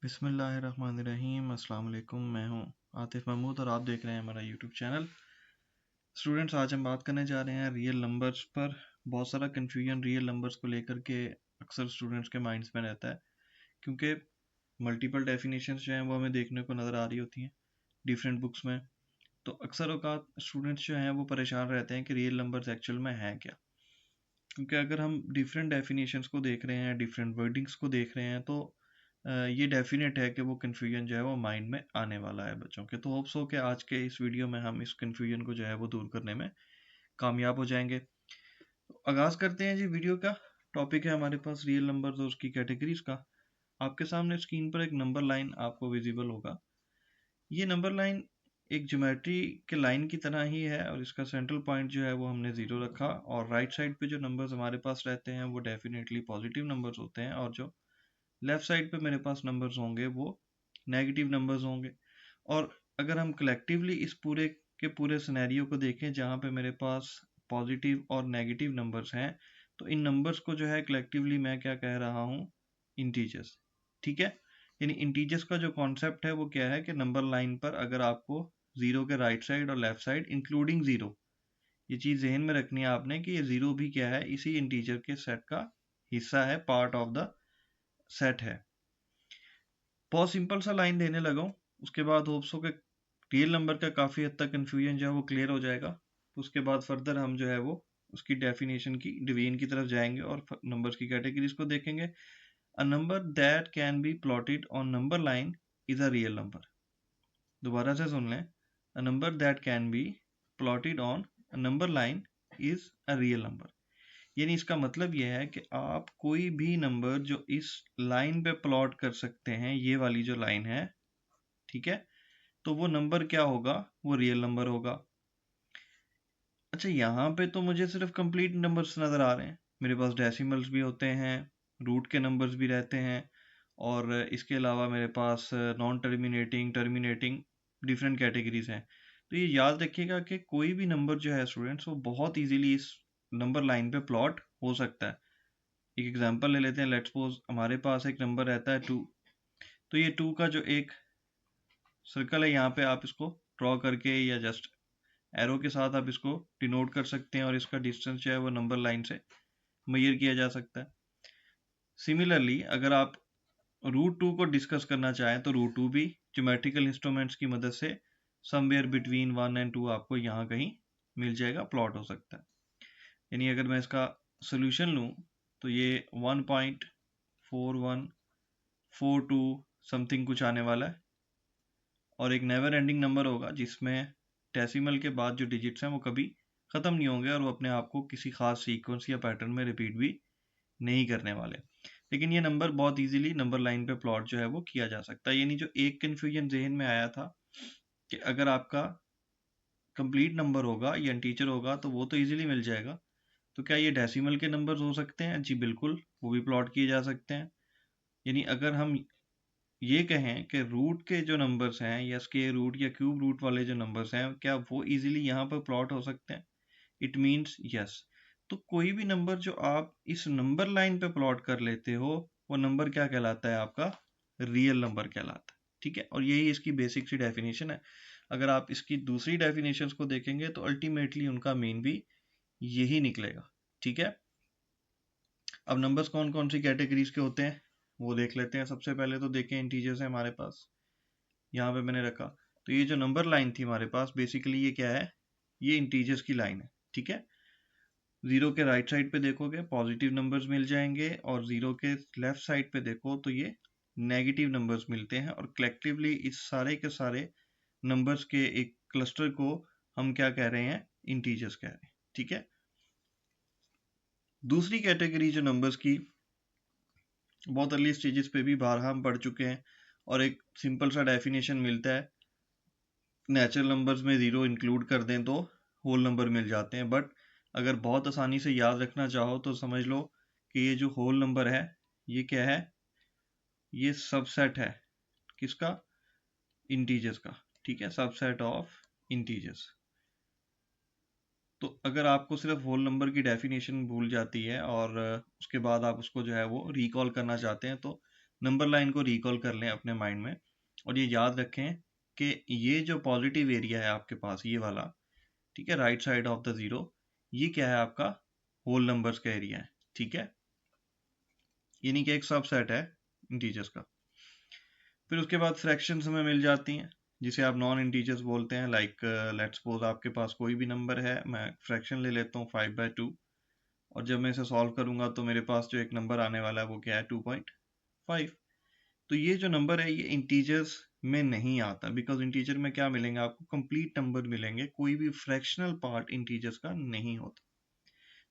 बिस्मिल्लाहिर्रहमानिर्रहीम। अस्सलाम वालेकुम। मैं हूं आतिफ महमूद और आप देख रहे हैं हमारा यूट्यूब चैनल। स्टूडेंट्स, आज हम बात करने जा रहे हैं रियल नंबर्स पर। बहुत सारा कन्फ्यूजन रियल नंबर्स को लेकर के अक्सर स्टूडेंट्स के माइंड्स में रहता है, क्योंकि मल्टीपल डेफिनेशंस जो हैं वो हमें देखने को नज़र आ रही होती हैं डिफरेंट बुक्स में। तो अक्सर औकात स्टूडेंट्स जो हैं वो परेशान रहते हैं कि रियल नंबर्स एक्चुअल में हैं क्या। क्योंकि अगर हम डिफरेंट डेफिनेशंस को देख रहे हैं, डिफरेंट वर्डिंग्स को देख रहे हैं, तो ये डेफिनेट है कि वो कन्फ्यूजन जो है वो माइंड में आने वाला है बच्चों के। तो होप्स हो कि आज के इस वीडियो में हम इस कन्फ्यूजन को जो है वो दूर करने में कामयाब हो जाएंगे। तो आगाज़ करते हैं जी वीडियो का। टॉपिक है हमारे पास रियल नंबर्स और उसकी कैटेगरीज का। आपके सामने स्क्रीन पर एक नंबर लाइन आपको विजिबल होगा। ये नंबर लाइन एक ज्योमेट्री के लाइन की तरह ही है और इसका सेंट्रल पॉइंट जो है वो हमने 0 रखा, और राइट साइड पे जो नंबर्स हमारे पास रहते हैं वो डेफिनेटली पॉजिटिव नंबर्स होते हैं, और जो लेफ्ट साइड पे मेरे पास नंबर्स होंगे वो नेगेटिव नंबर्स होंगे। और अगर हम कलेक्टिवली इस पूरे के पूरे सिनेरियो को देखें जहाँ पे मेरे पास पॉजिटिव और नेगेटिव नंबर्स हैं, तो इन नंबर्स को जो है कलेक्टिवली मैं क्या कह रहा हूँ, इंटीजर्स। ठीक है, यानी इंटीजर्स का जो कॉन्सेप्ट है वो क्या है कि नंबर लाइन पर अगर आपको 0 के राइट साइड और लेफ्ट साइड इंक्लूडिंग 0, ये चीज़ जहन में रखनी है आपने कि ये 0 भी क्या है, इसी इंटीजर के सेट का हिस्सा है, पार्ट ऑफ द सेट है। बहुत सिंपल सा लाइन देने लगा हूँ, उसके बाद होप्स हो कि रियल नंबर का काफ़ी हद तक कन्फ्यूजन जो है वो क्लियर हो जाएगा। तो उसके बाद फर्दर हम जो है वो उसकी डेफिनेशन की डिवीजन की तरफ जाएंगे और नंबर्स की कैटेगरीज को देखेंगे। अ number that can B plotted on number line is a real number. दोबारा से सुन लें, अ number that can B plotted on a number line is a real number. यानी इसका मतलब यह है कि आप कोई भी नंबर जो इस लाइन पे प्लॉट कर सकते हैं, ये वाली जो लाइन है, ठीक है, तो वो नंबर क्या होगा, वो रियल नंबर होगा। अच्छा, यहाँ पे तो मुझे सिर्फ कंप्लीट नंबर्स नज़र आ रहे हैं। मेरे पास डेसिमल्स भी होते हैं, रूट के नंबर्स भी रहते हैं, और इसके अलावा मेरे पास non terminating, terminating different categories हैं। तो ये याद रखिएगा कि कोई भी नंबर जो है स्टूडेंट्स, वो बहुत इजीली इस नंबर लाइन पे प्लॉट हो सकता है। एक एग्जांपल ले लेते हैं। लेट्स सपोज हमारे पास एक नंबर रहता है 2। तो ये 2 का जो एक सर्कल है यहाँ पे, आप इसको ड्रॉ करके या जस्ट एरो के साथ आप इसको डिनोट कर सकते हैं, और इसका डिस्टेंस जो है वो नंबर लाइन से मेजर किया जा सकता है। सिमिलरली अगर आप रूट 2 को डिस्कस करना चाहें तो रूट 2 भी ज्योमेट्रिकल इंस्ट्रूमेंट्स की मदद से समवेयर बिटवीन 1 एंड 2 आपको यहाँ कहीं मिल जाएगा, प्लॉट हो सकता है। यानी अगर मैं इसका सोल्यूशन लूँ तो ये 1.4142 समथिंग कुछ आने वाला है, और एक नेवर एंडिंग नंबर होगा जिसमें डेसिमल के बाद जो डिजिट्स हैं वो कभी ख़त्म नहीं होंगे, और वो अपने आप को किसी खास सीक्वेंस या पैटर्न में रिपीट भी नहीं करने वाले। लेकिन ये नंबर बहुत इजीली नंबर लाइन पे प्लॉट जो है वो किया जा सकता है। यानी जो एक कन्फ्यूजन जहन में आया था कि अगर आपका कंप्लीट नंबर होगा या इंटीजर होगा तो वो तो इजीली मिल जाएगा, तो क्या ये डेसिमल के नंबर्स हो सकते हैं? जी बिल्कुल, वो भी प्लॉट किए जा सकते हैं। यानी अगर हम ये कहें कि रूट के जो नंबर्स हैं या स्क्वायर रूट या क्यूब रूट वाले जो नंबर्स हैं, क्या वो इजीली यहाँ पर प्लॉट हो सकते हैं? It means yes. तो कोई भी नंबर जो आप इस नंबर लाइन पे प्लॉट कर लेते हो, वो नंबर क्या कहलाता है? आपका रियल नंबर कहलाता है। ठीक है, और यही इसकी बेसिक सी डेफिनेशन है। अगर आप इसकी दूसरी डेफिनेशंस को देखेंगे तो अल्टीमेटली उनका मेन भी यही निकलेगा। ठीक है, अब नंबर्स कौन कौन सी कैटेगरीज के होते हैं वो देख लेते हैं। सबसे पहले तो देखें, इंटीजर्स है हमारे पास, यहाँ पे मैंने रखा। तो ये जो नंबर लाइन थी हमारे पास, बेसिकली ये क्या है, ये इंटीजर्स की लाइन है। ठीक है, 0 के राइट साइड पे देखोगे पॉजिटिव नंबर्स मिल जाएंगे, और 0 के लेफ्ट साइड पे देखो तो ये नेगेटिव नंबर्स मिलते हैं, और कलेक्टिवली इस सारे के सारे नंबर्स के एक क्लस्टर को हम क्या कह रहे हैं, इंटीजर्स कह रहे हैं। ठीक है, दूसरी कैटेगरी जो नंबर्स की, बहुत अर्ली स्टेजेस पे भी बारहा हम पढ़ चुके हैं, और एक सिंपल सा डेफिनेशन मिलता है, नेचुरल नंबर्स में 0 इंक्लूड कर दें तो होल नंबर मिल जाते हैं। बट अगर बहुत आसानी से याद रखना चाहो तो समझ लो कि ये जो होल नंबर है ये क्या है, ये सबसेट है किसका, इंटीजर्स का। ठीक है, सबसेट ऑफ इंटीजर्स। तो अगर आपको सिर्फ होल नंबर की डेफिनेशन भूल जाती है और उसके बाद आप उसको जो है वो रिकॉल करना चाहते हैं, तो नंबर लाइन को रिकॉल कर लें अपने माइंड में और ये याद रखें कि ये जो पॉजिटिव एरिया है आपके पास, ये वाला, ठीक है, right side of the zero, ये क्या है आपका होल नंबर्स का एरिया है, ठीक है, यानी कि एक सबसेट है इंटीजर्स का। फिर उसके बाद फ्रैक्शंस हमें मिल जाती हैं जिसे आप नॉन इंटीजर्स बोलते हैं। लाइक लेट्स सपोज आपके पास कोई भी नंबर है, मैं फ्रैक्शन ले लेता हूँ 5/2, और जब मैं इसे सॉल्व करूंगा तो मेरे पास जो एक नंबर आने वाला है वो क्या है 2.5। तो ये जो नंबर है ये इंटीजर्स में नहीं आता, बिकॉज इंटीजर में क्या मिलेंगे आपको, कंप्लीट नंबर मिलेंगे, कोई भी फ्रैक्शनल पार्ट इंटीजर्स का नहीं होता।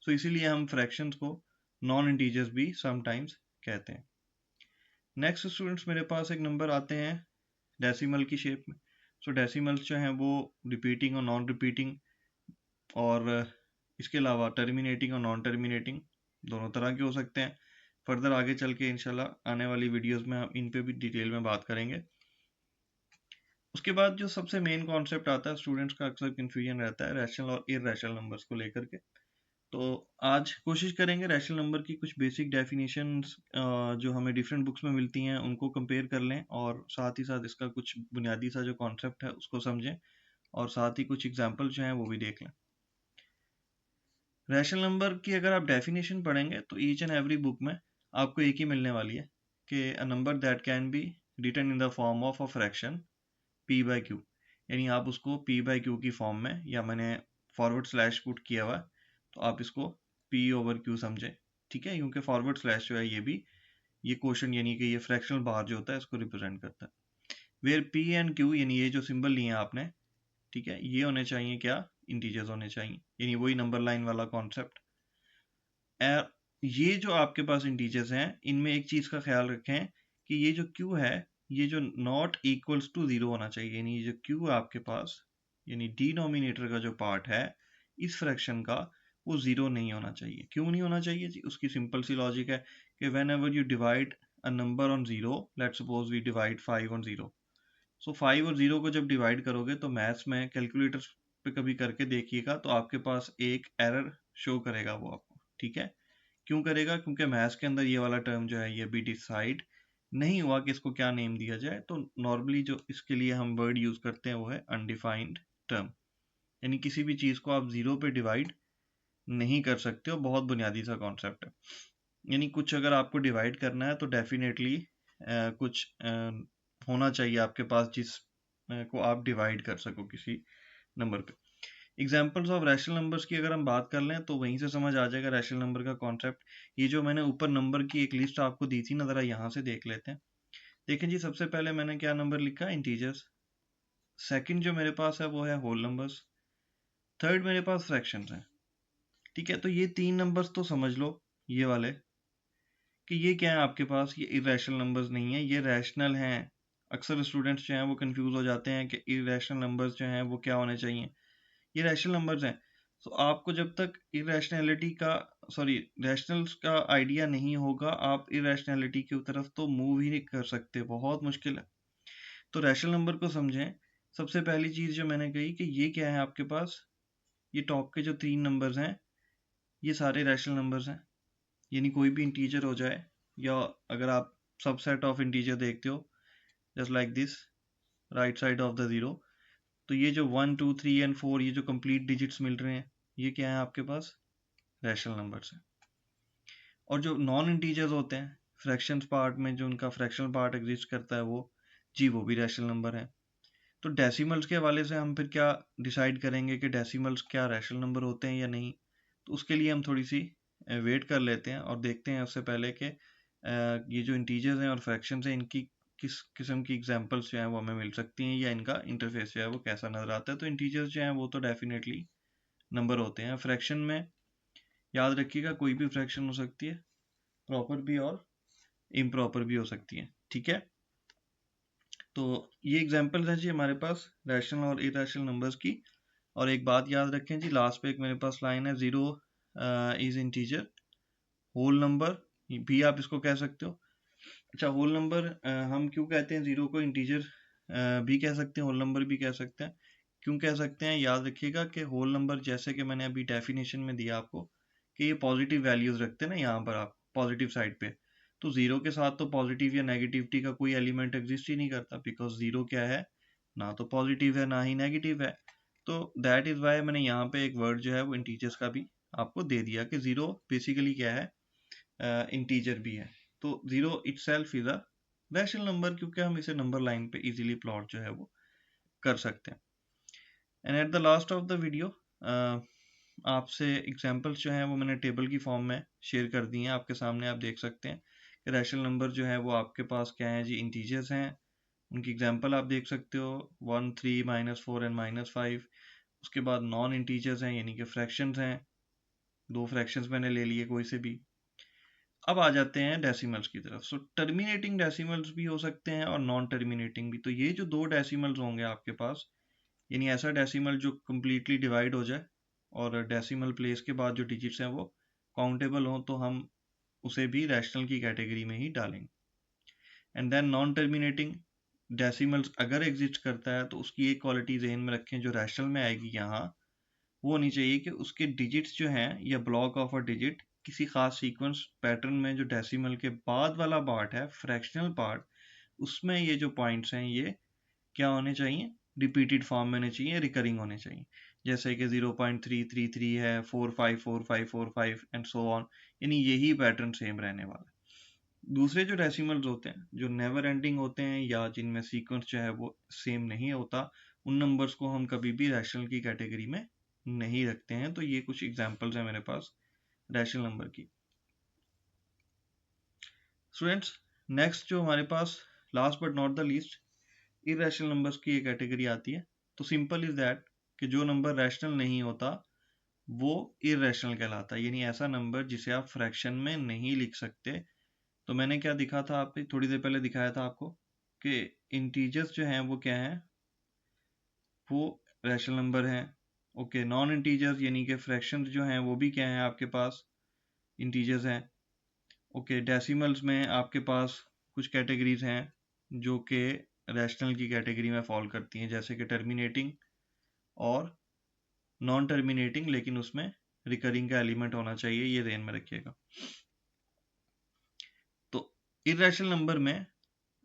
सो इसीलिए हम फ्रैक्शंस को नॉन इंटीजर्स भी समटाइम्स कहते हैं। नेक्स्ट स्टूडेंट्स, मेरे पास एक नंबर आते हैं डेसिमल की शेप में। सो डेसिमल्स जो हैं वो रिपीटिंग और नॉन रिपीटिंग, और इसके अलावा टर्मिनेटिंग और नॉन टर्मिनेटिंग दोनों तरह के हो सकते हैं। फर्दर आगे चल के इंशाल्लाह आने वाली वीडियोस में हम इन पे भी डिटेल में बात करेंगे। उसके बाद जो सबसे मेन कॉन्सेप्ट आता है, स्टूडेंट्स का अक्सर कन्फ्यूजन रहता है रैशनल और इरैशनल नंबर्स को लेकर के। तो आज कोशिश करेंगे रैशनल नंबर की कुछ बेसिक डेफिनेशंस जो हमें डिफरेंट बुक्स में मिलती हैं उनको कंपेयर कर लें, और साथ ही साथ इसका कुछ बुनियादी सा जो कॉन्सेप्ट है उसको समझें, और साथ ही कुछ एग्जांपल जो हैं वो भी देख लें। रैशनल नंबर की अगर आप डेफिनेशन पढ़ेंगे तो ईच एंड एवरी बुक में आपको एक ही मिलने वाली है कि a number that can be written in the form of a fraction p/q, यानी आप उसको p/q की फॉर्म में, या मैंने फॉरवर्ड स्लैश पुट किया हुआ है तो आप इसको p/q समझें, ठीक है, क्योंकि फॉरवर्ड स्लैश जो है ये क्वेश्चन यानी कि ये फ्रैक्शनल बार जो होता है इसको रिप्रेजेंट करता है। वेयर p एंड q यानी ये जो सिंबल लिए हैं आपने, ठीक है, ये होने चाहिए क्या, इंटीजर्स होने चाहिए, यानी वही नंबर लाइन वाला कॉन्सेप्ट। ये जो आपके पास इंटीजर्स हैं इनमें एक चीज का ख्याल रखें कि ये जो q है ये जो नॉट इक्वल्स टू 0 होना चाहिए, यानी ये जो q है आपके पास, यानी डिनोमिनेटर का जो पार्ट है इस फ्रैक्शन का, वो 0 नहीं होना चाहिए। क्यों नहीं होना चाहिए जी? उसकी सिंपल सी लॉजिक है कि whenever you divide a number on 0, let suppose we divide 5 on 0, so 5 और 0 को जब डिवाइड करोगे तो मैथ्स में कैलकुलेटर पे कभी करके देखिएगा तो आपके पास एक एरर शो करेगा वो आपको, ठीक है। क्यों करेगा? क्योंकि मैथ्स के अंदर ये वाला टर्म जो है ये भी डिसाइड नहीं हुआ कि इसको क्या नेम दिया जाए। तो नॉर्मली जो इसके लिए हम वर्ड यूज करते हैं वो है अनडिफाइंड टर्म, यानी किसी भी चीज को आप 0 पे डिवाइड नहीं कर सकते हो। बहुत बुनियादी सा कॉन्सेप्ट है, यानी कुछ अगर आपको डिवाइड करना है तो डेफिनेटली कुछ होना चाहिए आपके पास जिस को आप डिवाइड कर सको किसी नंबर पे। एग्जाम्पल्स ऑफ रैशनल नंबर्स की अगर हम बात कर लें तो वहीं से समझ आ जाएगा रैशनल नंबर का कॉन्सेप्ट। ये जो मैंने ऊपर नंबर की एक लिस्ट आपको दी थी ना, जरा यहाँ से देख लेते हैं। देखें जी, सबसे पहले मैंने क्या नंबर लिखा, इंटीजर्स। सेकंड जो मेरे पास है वो है होल नंबर्स। थर्ड मेरे पास फ्रैक्शंस हैं, ठीक है। तो ये तीन नंबर्स तो समझ लो ये वाले कि ये क्या है आपके पास, ये इरेशनल नंबर्स नहीं है, ये रैशनल हैं। अक्सर स्टूडेंट्स जो हैं वो कंफ्यूज हो जाते हैं कि इरेशनल नंबर्स जो हैं वो क्या होने चाहिए, ये रैशनल नंबर्स हैं। तो आपको जब तक इरेशनैलिटी का रैशनल्स का आइडिया नहीं होगा, आप इरेशनैलिटी की तरफ तो मूव ही नहीं कर सकते, बहुत मुश्किल है। तो रैशनल नंबर को समझें। सबसे पहली चीज जो मैंने कही कि ये क्या है आपके पास, ये टॉप के जो तीन नंबर्स हैं ये सारे रैशनल नंबर्स हैं, यानी कोई भी इंटीजर हो जाए, या अगर आप सबसेट ऑफ इंटीजर देखते हो just like this, right side of the zero, तो ये जो 1 2 3 एंड 4 ये जो कंप्लीट डिजिट्स मिल रहे हैं ये क्या है आपके पास, रैशनल नंबर्स हैं। और जो नॉन इंटीजर्स होते हैं फ्रैक्शंस पार्ट में, जो उनका फ्रैक्शनल पार्ट एग्जिस्ट करता है वो भी रैशनल नंबर है। तो डेसिमल्स के हवाले से हम फिर क्या डिसाइड करेंगे कि डेसिमल्स क्या रैशनल नंबर होते हैं या नहीं, तो उसके लिए हम थोड़ी सी वेट कर लेते हैं और देखते हैं उससे पहले कि ये जो इंटीजर्स हैं और फ्रैक्शंस हैं इनकी किस किस्म की एग्जांपल्स जो हैं वो हमें मिल सकती हैं, या इनका इंटरफेस जो है वो कैसा नज़र आता है। तो इंटीजर्स जो हैं वो तो डेफिनेटली नंबर होते हैं। फ्रैक्शन में याद रखिएगा कोई भी फ्रैक्शन हो सकती है, प्रॉपर भी और इम्प्रॉपर भी हो सकती है, ठीक है। तो ये एग्जांपल्स हैं जी हमारे पास रैशनल और इरेशनल नंबर्स की। और एक बात याद रखें जी, लास्ट पे एक मेरे पास लाइन है, zero is integer, whole number भी आप इसको कह सकते हो। अच्छा, होल नंबर हम क्यों कहते हैं, जीरो को इंटीजर भी कह सकते हैं, होल नंबर भी कह सकते हैं। क्यों कह सकते हैं, याद रखिएगा कि होल नंबर जैसे कि मैंने अभी डेफिनेशन में दिया आपको कि ये पॉजिटिव वैल्यूज रखते हैं ना, यहाँ पर आप पॉजिटिव साइड पे, तो ज़ीरो के साथ तो पॉजिटिव या नेगेटिविटी का कोई एलिमेंट एग्जिस्ट ही नहीं करता, बिकॉज ज़ीरो क्या है, ना तो पॉजिटिव है ना ही नेगेटिव है। तो दैट इज़ वाई मैंने यहाँ पे एक वर्ड जो है वो इंटीजर्स का भी आपको दे दिया कि ज़ीरो बेसिकली क्या है, इंटीजर भी है। तो zero itself is a rational number, क्योंकि हम इसे नंबर लाइन पे इजीली प्लॉट जो है वो कर सकते हैं। And at the last of the video आपसे एग्जांपल्स जो हैं वो मैंने टेबल की फॉर्म में शेयर कर दी हैं आपके सामने। आप देख सकते हैं कि रैशनल नंबर जो है वो आपके पास क्या है जी, इंटीजर्स हैं। उनकी एग्जांपल आप देख सकते हो 1, 3, -4 एंड -5। उसके बाद नॉन इंटीजर्स हैं, यानी कि फ्रैक्शंस हैं। दो फ्रैक्शंस मैंने ले लिए कोई से भी। अब आ जाते हैं डेसिमल्स की तरफ। सो टर्मिनेटिंग डेसिमल्स भी हो सकते हैं और नॉन टर्मिनेटिंग भी। तो ये जो दो डेसिमल्स होंगे आपके पास, यानी ऐसा डेसिमल जो कम्प्लीटली डिवाइड हो जाए और डेसिमल प्लेस के बाद जो डिजिट्स हैं वो काउंटेबल हों, तो हम उसे भी रैशनल की कैटेगरी में ही डालेंगे। And then non terminating decimals अगर एग्जिस्ट करता है तो उसकी एक क्वालिटी जहन में रखें जो रैशनल में आएगी यहाँ, वो होनी चाहिए कि उसके डिजिट्स जो हैं या ब्लॉक ऑफ अ डिजिट किसी खास सीक्वेंस पैटर्न में जो डेसिमल के बाद वाला पार्ट है, फ्रैक्शनल पार्ट, उसमें ये जो पॉइंट्स हैं ये क्या होने चाहिए, रिपीटेड फॉर्म में होने चाहिए, रिकरिंग होने चाहिए। जैसे कि 0.333 है, 454545 एंड सो ऑन, यानी यही पैटर्न सेम रहने वाला है। दूसरे जो डेसिमल्स होते हैं जो नेवर एंडिंग होते हैं या जिनमें सीक्वेंस जो है वो सेम नहीं होता, उन नंबर्स को हम कभी भी रैशनल की कैटेगरी में नहीं रखते हैं। तो ये कुछ एग्जांपल्स हैं मेरे पास रैशनल नंबर की। स्टूडेंट्स, नेक्स्ट जो हमारे पास last but not the least irrational numbers की एक कैटेगरी आती है। तो सिंपल इज दैट कि जो नंबर रैशनल नहीं होता वो इरेशनल कहलाता है, यानी ऐसा नंबर जिसे आप फ्रैक्शन में नहीं लिख सकते। तो मैंने क्या दिखा था आपको, थोड़ी देर पहले दिखाया था आपको कि इंटीजर्स जो हैं वो क्या हैं, वो रैशनल नंबर हैं। ओके, नॉन इंटीजर्स यानी कि फ्रैक्शन जो हैं वो भी क्या हैं आपके पास, इंटीजर्स हैं। ओके, डेसिमल्स में आपके पास कुछ कैटेगरीज हैं जो कि रैशनल की कैटेगरी में फॉल करती हैं, जैसे कि टर्मिनेटिंग और नॉन टर्मिनेटिंग, लेकिन उसमें रिकरिंग का एलिमेंट होना चाहिए, ये ध्यान में रखिएगा। तो इरेशनल नंबर में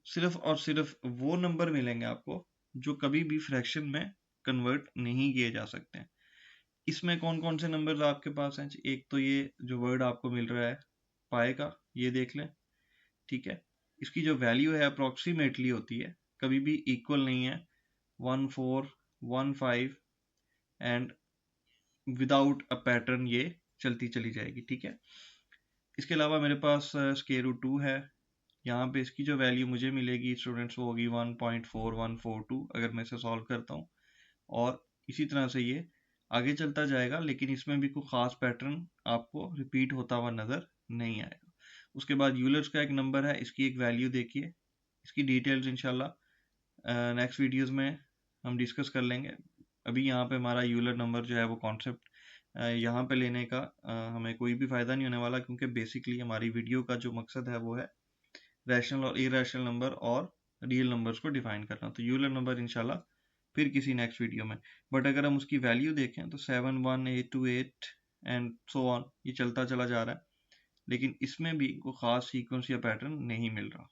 सिर्फ और सिर्फ वो नंबर मिलेंगे आपको जो कभी भी फ्रैक्शन में कन्वर्ट नहीं किए जा सकते हैं। इसमें कौन कौन से नंबर्स आपके पास हैं? एक तो ये जो वर्ड आपको मिल रहा है पाए का, ये देख लें, ठीक है। इसकी जो वैल्यू है अप्रोक्सीमेटली होती है, कभी भी इक्वल नहीं है। 1, 4, 1, 5 एंड विदाउट अ पैटर्न ये चलती चली जाएगी, ठीक है। इसके अलावा मेरे पास स्क्वायर रूट 2 है। यहाँ पे इसकी जो वैल्यू मुझे मिलेगी स्टूडेंट्स वो होगी 1.4142 अगर मैं इसे सॉल्व करता हूँ। और इसी तरह से ये आगे चलता जाएगा, लेकिन इसमें भी कोई ख़ास पैटर्न आपको रिपीट होता हुआ नज़र नहीं आएगा। उसके बाद यूलर्स का एक नंबर है, इसकी एक वैल्यू देखिए। इसकी डिटेल्स इंशाल्लाह नेक्स्ट वीडियोस में हम डिस्कस कर लेंगे। अभी यहाँ पे हमारा यूलर नंबर जो है वो कॉन्सेप्ट यहाँ पे लेने का हमें कोई भी फ़ायदा नहीं होने वाला, क्योंकि बेसिकली हमारी वीडियो का जो मकसद है वो है रैशनल और इरेशनल नंबर और रियल नंबर्स को डिफाइन करना। तो यूलर नंबर इंशाल्लाह फिर किसी नेक्स्ट वीडियो में। बट अगर हम उसकी वैल्यू देखें तो 7, 1, 8, 2, 8 एंड सो ऑन, ये चलता चला जा रहा है, लेकिन इसमें भी कोई ख़ास सीक्वेंस या पैटर्न नहीं मिल रहा।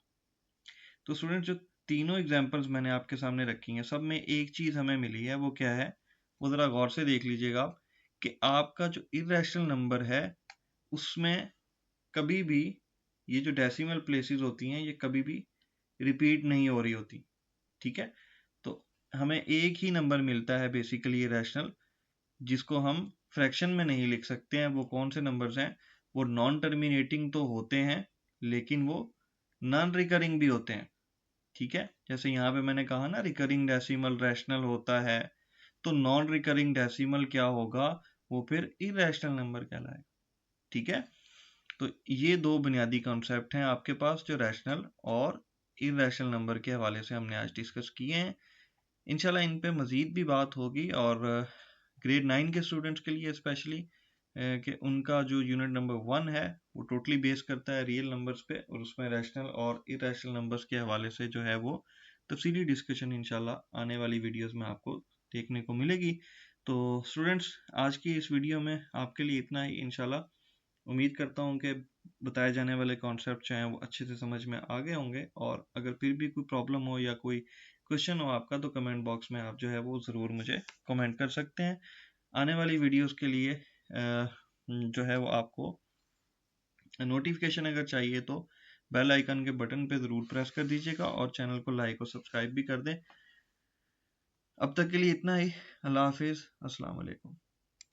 तो स्टूडेंट, जो तीनों एग्जाम्पल्स मैंने आपके सामने रखी हैं, सब में एक चीज़ हमें मिली है, वो क्या है, वो ज़रा गौर से देख लीजिएगा आप कि आपका जो इरेशनल नंबर है उसमें कभी भी ये जो डेसिमल प्लेसेस होती हैं ये कभी भी रिपीट नहीं हो रही होती, ठीक है। तो हमें एक ही नंबर मिलता है बेसिकली रैशनल, जिसको हम फ्रैक्शन में नहीं लिख सकते हैं। वो कौन से नंबर्स हैं? वो नॉन टर्मिनेटिंग तो होते हैं, लेकिन वो नॉन रिकरिंग भी होते हैं, ठीक है। जैसे यहाँ पे मैंने कहा ना, रिकरिंग डेसिमल रैशनल होता है, तो नॉन रिकरिंग डेसिमल क्या होगा, वो फिर इरेशनल नंबर कहलाएगा, ठीक है। तो ये दो बुनियादी कॉन्सेप्ट हैं आपके पास जो रैशनल और इरेशनल नंबर के हवाले से हमने आज डिस्कस किए हैं। इंशाल्लाह इन पे मज़ीद भी बात होगी, और ग्रेड 9 के स्टूडेंट्स के लिए स्पेशली कि उनका जो यूनिट नंबर 1 है वो टोटली बेस करता है रियल नंबर्स पे, और उसमें रैशनल और इरेशनल नंबर्स के हवाले से जो है वो तफसीली डिस्कशन इंशाल्लाह आने वाली वीडियोस में आपको देखने को मिलेगी। तो स्टूडेंट्स, आज की इस वीडियो में आपके लिए इतना ही। इंशाल्लाह उम्मीद करता हूँ कि बताए जाने वाले कॉन्सेप्ट हैं वो अच्छे से समझ में आ गए होंगे। और अगर फिर भी कोई प्रॉब्लम हो या कोई क्वेश्चन हो आपका, तो कमेंट बॉक्स में आप जो है वो ज़रूर मुझे कमेंट कर सकते हैं। आने वाली वीडियोस के लिए जो है वो आपको नोटिफिकेशन अगर चाहिए तो बेल आइकन के बटन पे ज़रूर प्रेस कर दीजिएगा और चैनल को लाइक और सब्सक्राइब भी कर दें। अब तक के लिए इतना ही। अल्लाह हाफिज़, अस्सलाम वालेकुम।